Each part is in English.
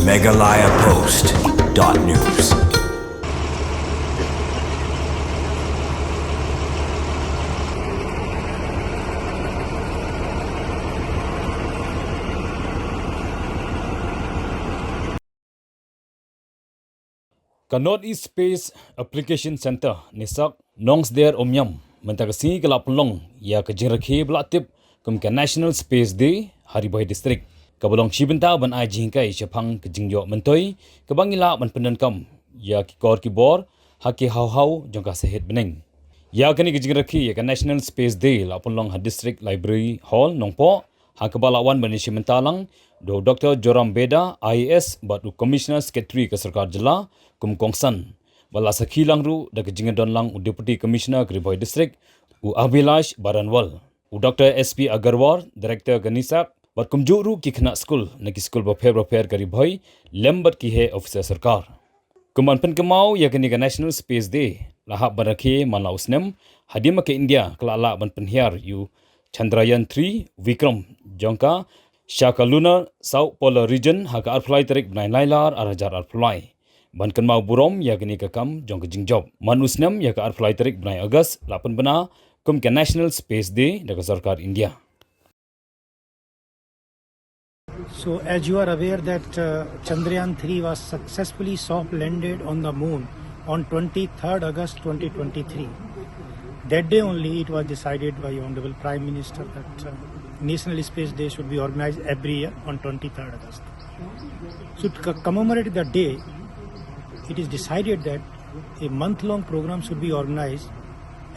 megalayapost.news. Ka Northeast Space Application Center nisak Nongsder Omyam mentagasi kelapulong ya ke jingrakhi belatip kum ke National Space Day Hariboi District kabalong shibenta ban ai jingkai chapang ke jingyo mentoi ke bangila ban pendankam ya ki kor ki bor haki hau jongka sehet beneng ya kani ke jingrakhi ya ke National Space Day lapulong ha District Library Hall nongpo ha kebalawan ban shimentalang do Dr. Joram Beda IAS batu Commissioner Secretary ke Sarkar Jila kum kongsan bala sakhilang ru da jingadon lang u Deputy Commissioner Hariboi District u Abhilash Baranwal u Dr. SP Agarwal Director Ganisak bat kum juru ki khna school na ki school ba pher Hariboi lembat ki he officer sarkar kuman pen kemau ya kini ka National Space Day lahap barakhe mala usnem hadim ke India klala ban penhiar yu Chandrayaan 3 Vikram jongka Shaka Lunar South Polar Region haka arflai tarik bnai lailar arajar arflai ban kan mau burom ya gini ka kam jong ka jingjob manusnam ya ka arflai tarik bnai August lapan bena kum ke National Space Day da sarkar India. So as you are aware that Chandrayaan 3 was successfully soft landed on the moon on 23rd August 2023. That day only it was decided by Honorable Prime Minister that National Space Day should be organized every year on 23rd August. So to commemorate the day, it is decided that a month-long program should be organized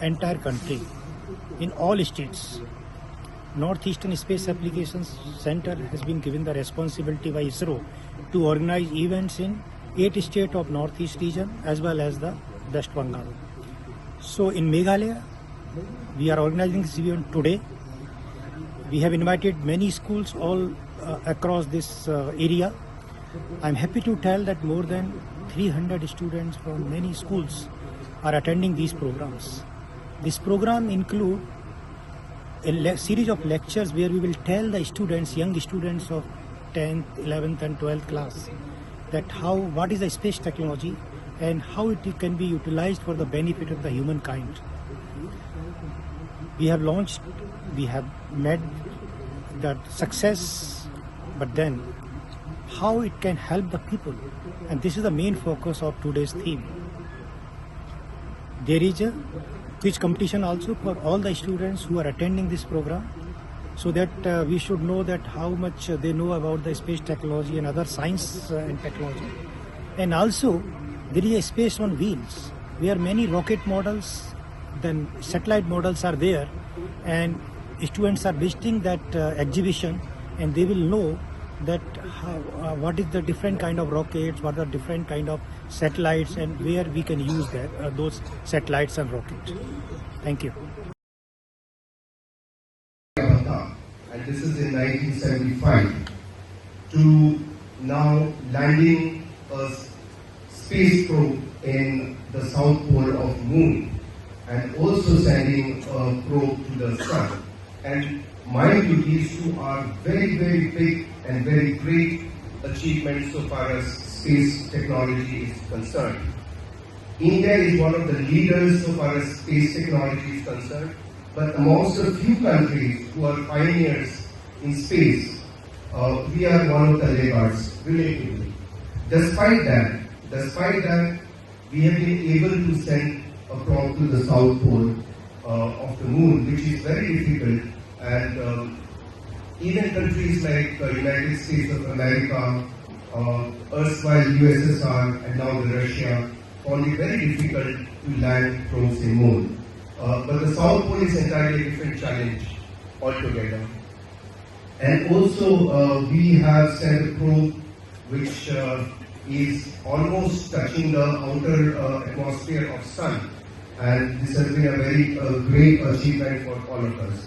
entire country in all states. Northeastern Space Applications Center has been given the responsibility by ISRO to organize events in 8 states of Northeast region as well as the West Bengal. So in Meghalaya, we are organizing this event today. We have invited many schools all across this area. I'm happy to tell that more than 300 students from many schools are attending these programs. This program includes a series of lectures where we will tell the students, young students of 10th, 11th and 12th class that what is the space technology and how it can be utilized for the benefit of the humankind. We have launched, we have made that success, but then how it can help the people, and this is the main focus of today's theme. There is a quiz competition also for all the students who are attending this program, so that we should know that how much they know about the space technology and other science and technology. And also there is a space on wheels where many rocket models, then satellite models are there, and students are visiting that exhibition, and they will know that what is the different kind of rockets, what are different kind of satellites, and where we can use those satellites and rockets. Thank you. And this is in 1975 to now landing a space probe in the south pole of moon and also sending a probe to the sun. And mind you, these two are very, very big and very great achievements so far as space technology is concerned. India is one of the leaders so far as space technology is concerned, but amongst a few countries who are pioneers in space, we are one of the laggards relatively. Despite that, we have been able to send a probe to the south pole of the moon, which is very difficult, and even countries like the United States of America, erstwhile USSR, and now the Russia, found it very difficult to land probes in moon. But the South Pole is entirely a different challenge altogether. And also, we have sent a probe which is almost touching the outer atmosphere of Sun, and this has been a very great achievement for all of us.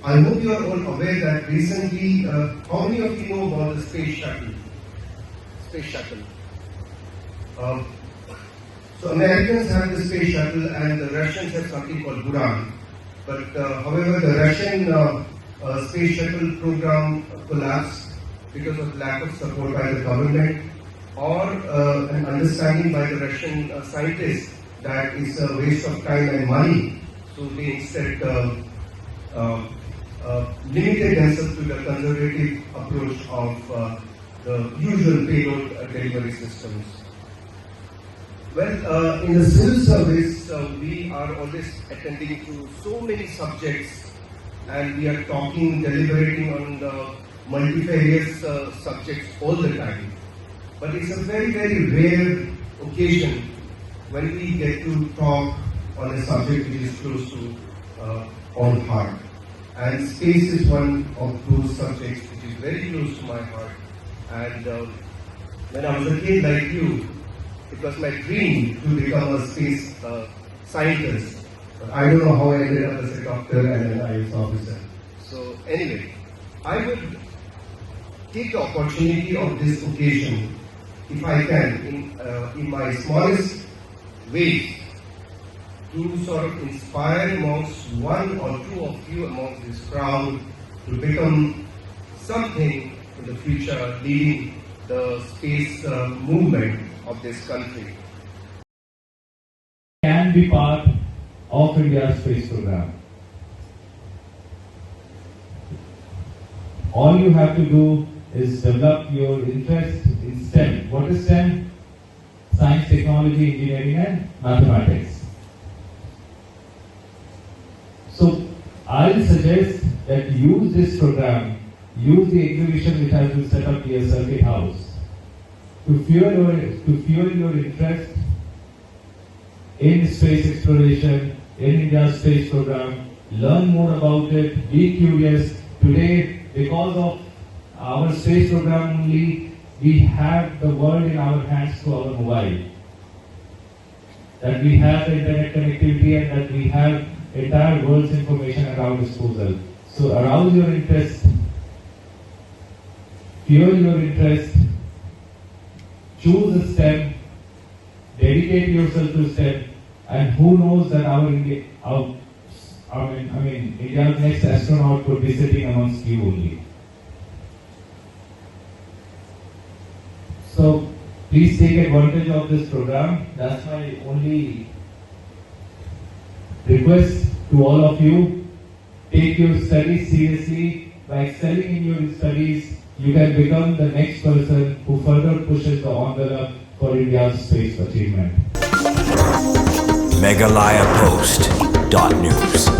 I hope you are all aware that recently, how many of you know about the space shuttle? So Americans have the space shuttle and the Russians have something called Buran. But however, the Russian space shuttle program collapsed because of lack of support by the government or an understanding by the Russian scientists that it's a waste of time and money. So they instead limited themselves to the conservative approach of the usual payload delivery systems. Well, in the civil service, we are always attending to so many subjects, and we are talking, deliberating on the multifarious subjects all the time. But it's a very, very rare occasion when we get to talk on a subject which is close to our heart. And space is one of those subjects which is very close to my heart. And when I was a kid like you, it was my dream to become a space scientist. But I don't know how I ended up as a doctor and an IAS officer. So anyway, I would take the opportunity of this occasion, if I can, in my smallest ways, to sort of inspire amongst one or two of you amongst this crowd to become something in the future, leading the space movement of this country. Can be part of India's space program. All you have to do is develop your interest in STEM. What is STEM? Science, technology, engineering and mathematics. So I'll suggest that use this program, use the exhibition which has been set up here, Circuit House, to fuel your interest in space exploration, in India's space program. Learn more about it, be curious. Today, because of our space program only, we have the world in our hands through our mobile. That we have the internet connectivity and that we have entire world's information at our disposal. So arouse your interest, fuel your interest, choose a STEM, dedicate yourself to STEM, and who knows that India's next astronaut could be sitting amongst you only. So please take advantage of this program. That's my only request to all of you. Take your studies seriously. By excelling in your studies, you can become the next person who further pushes the envelope for India's space achievement. Meghalaya Post.news